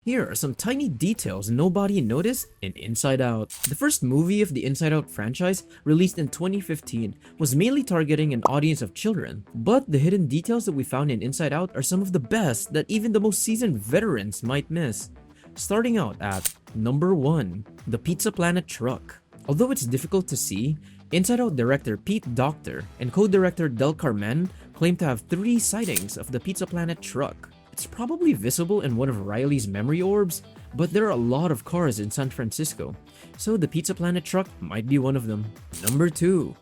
Here are some tiny details nobody noticed in Inside Out. The first movie of the Inside Out franchise, released in 2015, was mainly targeting an audience of children, but the hidden details that we found in Inside Out are some of the best that even the most seasoned veterans might miss. Starting out at number 1, the Pizza Planet truck. Although it's difficult to see, Inside Out director Pete Docter and co-director Del Carmen claim to have 3 sightings of the Pizza Planet truck. It's probably visible in one of Riley's memory orbs, but there are a lot of cars in San Francisco, so the Pizza Planet truck might be one of them. Number 2.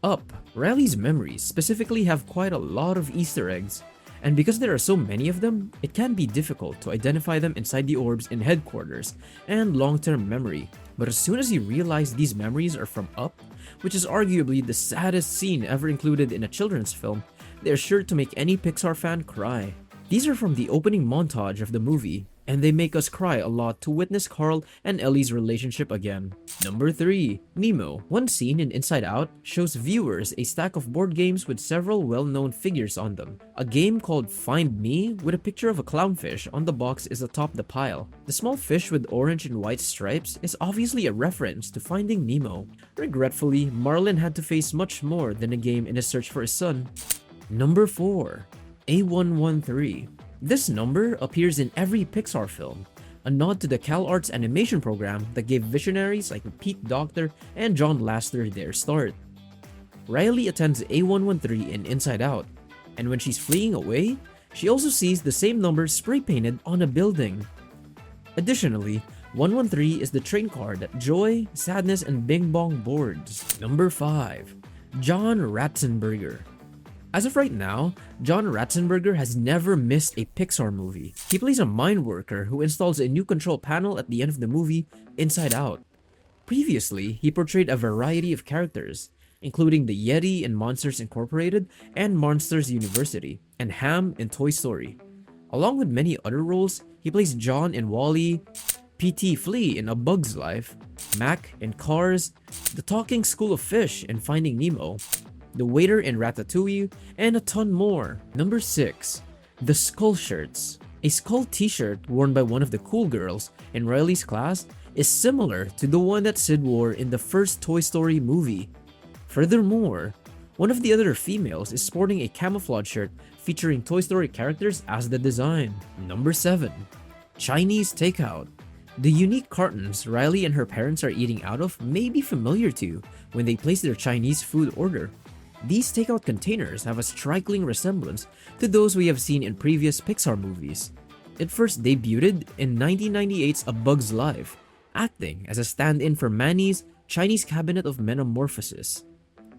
Up. Riley's memories specifically have quite a lot of Easter eggs, and because there are so many of them, it can be difficult to identify them inside the orbs in headquarters and long-term memory. But as soon as you realize these memories are from Up, which is arguably the saddest scene ever included in a children's film, they're sure to make any Pixar fan cry. These are from the opening montage of the movie, and they make us cry a lot to witness Carl and Ellie's relationship again. Number 3. Nemo. One scene in Inside Out shows viewers a stack of board games with several well-known figures on them. A game called Find Me with a picture of a clownfish on the box is atop the pile. The small fish with orange and white stripes is obviously a reference to Finding Nemo. Regretfully, Marlin had to face much more than a game in his search for his son. Number 4. A113. This number appears in every Pixar film, a nod to the CalArts animation program that gave visionaries like Pete Docter and John Lasseter their start. Riley attends A113 in Inside Out, and when she's fleeing away, she also sees the same number spray painted on a building. Additionally, 113 is the train car that Joy, Sadness, and Bing Bong boards. Number 5. John Ratzenberger. As of right now, John Ratzenberger has never missed a Pixar movie. He plays a mine worker who installs a new control panel at the end of the movie, Inside Out. Previously, he portrayed a variety of characters, including the Yeti in Monsters Incorporated and Monsters University, and Ham in Toy Story. Along with many other roles, he plays John in WALL-E, P.T. Flea in A Bug's Life, Mac in Cars, the Talking School of Fish in Finding Nemo, the waiter in Ratatouille, and a ton more. Number 6. The Skull Shirts. A skull t-shirt worn by one of the cool girls in Riley's class is similar to the one that Sid wore in the first Toy Story movie. Furthermore, one of the other females is sporting a camouflage shirt featuring Toy Story characters as the design. Number 7. Chinese Takeout. The unique cartons Riley and her parents are eating out of may be familiar to you when they place their Chinese food order. These takeout containers have a striking resemblance to those we have seen in previous Pixar movies. It first debuted in 1998's A Bug's Life, acting as a stand-in for Manny's Chinese Cabinet of Metamorphosis.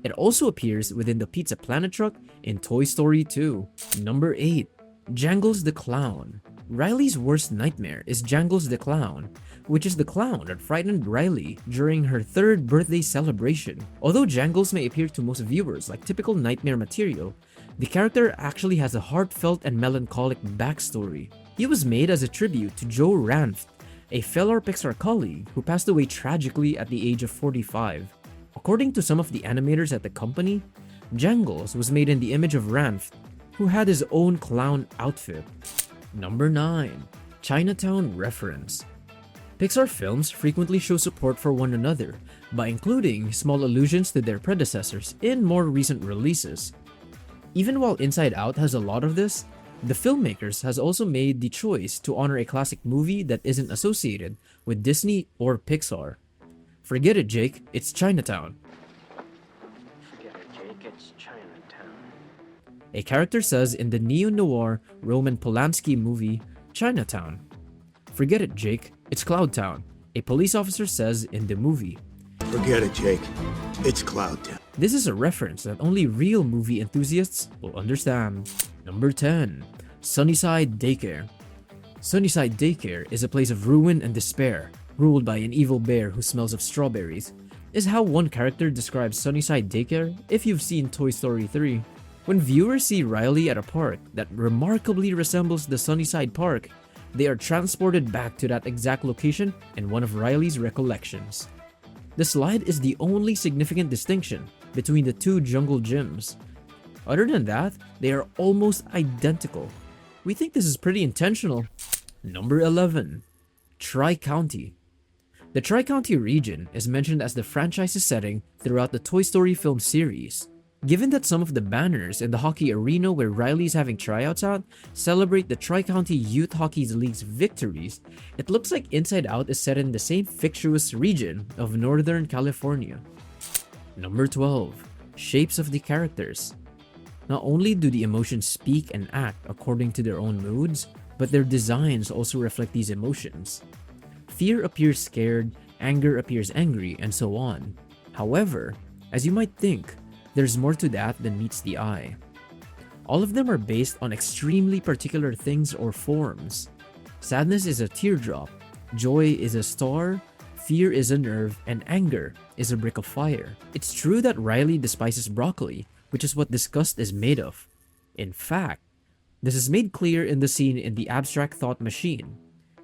It also appears within the Pizza Planet truck in Toy Story 2. Number 8. Jangles the Clown. Riley's worst nightmare is Jangles the Clown, which is the clown that frightened Riley during her 3rd birthday celebration. Although Jangles may appear to most viewers like typical nightmare material, the character actually has a heartfelt and melancholic backstory. He was made as a tribute to Joe Ranft, a fellow Pixar colleague who passed away tragically at the age of 45. According to some of the animators at the company, Jangles was made in the image of Ranft, who had his own clown outfit. Number 9. Chinatown reference. Pixar films frequently show support for one another by including small allusions to their predecessors in more recent releases. Even while Inside Out has a lot of this, the filmmakers has also made the choice to honor a classic movie that isn't associated with Disney or Pixar. Forget it, Jake, it's Chinatown. Forget it, Jake, it's Chinatown. A character says in the neo-noir Roman Polanski movie, Chinatown. Forget it, Jake, it's Cloudtown, a police officer says in the movie. Forget it, Jake. It's Cloudtown. This is a reference that only real movie enthusiasts will understand. Number 10. Sunnyside Daycare. Sunnyside Daycare is a place of ruin and despair, ruled by an evil bear who smells of strawberries, is how one character describes Sunnyside Daycare if you've seen Toy Story 3. When viewers see Riley at a park that remarkably resembles the Sunnyside Park, they are transported back to that exact location in one of Riley's recollections. The slide is the only significant distinction between the two jungle gyms. Other than that, they are almost identical. We think this is pretty intentional. Number 11. Tri-County. The Tri-County region is mentioned as the franchise's setting throughout the Toy Story film series. Given that some of the banners in the hockey arena where Riley's having tryouts at celebrate the Tri-County Youth Hockey League's victories, it looks like Inside Out is set in the same fictitious region of Northern California. Number 12. Shapes of the characters. Not only do the emotions speak and act according to their own moods, but their designs also reflect these emotions. Fear appears scared, anger appears angry, and so on. However, as you might think, there's more to that than meets the eye. All of them are based on extremely particular things or forms. Sadness is a teardrop, joy is a star, fear is a nerve, and anger is a brick of fire. It's true that Riley despises broccoli, which is what disgust is made of. In fact, this is made clear in the scene in the abstract thought machine.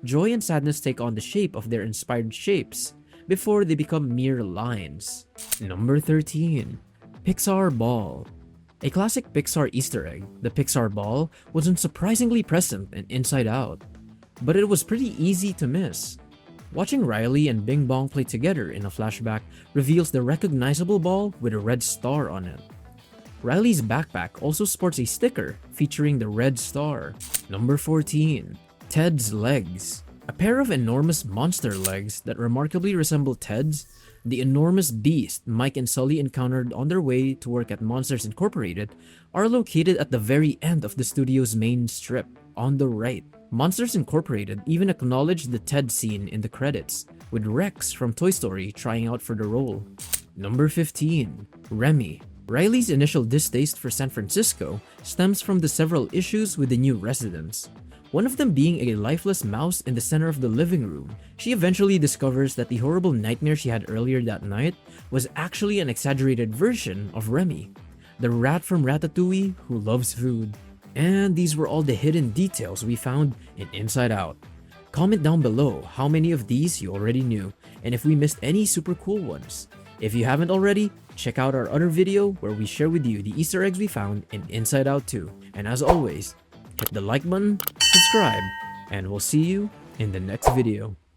Joy and sadness take on the shape of their inspired shapes before they become mere lines. Number 13. Pixar Ball. A classic Pixar Easter egg, the Pixar Ball wasn't surprisingly present in Inside Out, but it was pretty easy to miss. Watching Riley and Bing Bong play together in a flashback reveals the recognizable ball with a red star on it. Riley's backpack also sports a sticker featuring the red star. Number 14. Ted's legs. A pair of enormous monster legs that remarkably resemble Ted's, the enormous beast Mike and Sully encountered on their way to work at Monsters Incorporated, are located at the very end of the studio's main strip, on the right. Monsters Incorporated even acknowledged the Ted scene in the credits, with Rex from Toy Story trying out for the role. Number 15. Remy. Riley's initial distaste for San Francisco stems from the several issues with the new residents. One of them being a lifeless mouse in the center of the living room. She eventually discovers that the horrible nightmare she had earlier that night was actually an exaggerated version of Remy, the rat from Ratatouille who loves food. And these were all the hidden details we found in Inside Out. Comment down below how many of these you already knew, and if we missed any super cool ones. If you haven't already, check out our other video where we share with you the Easter eggs we found in Inside Out 2. And as always, hit the like button, subscribe, and we'll see you in the next video.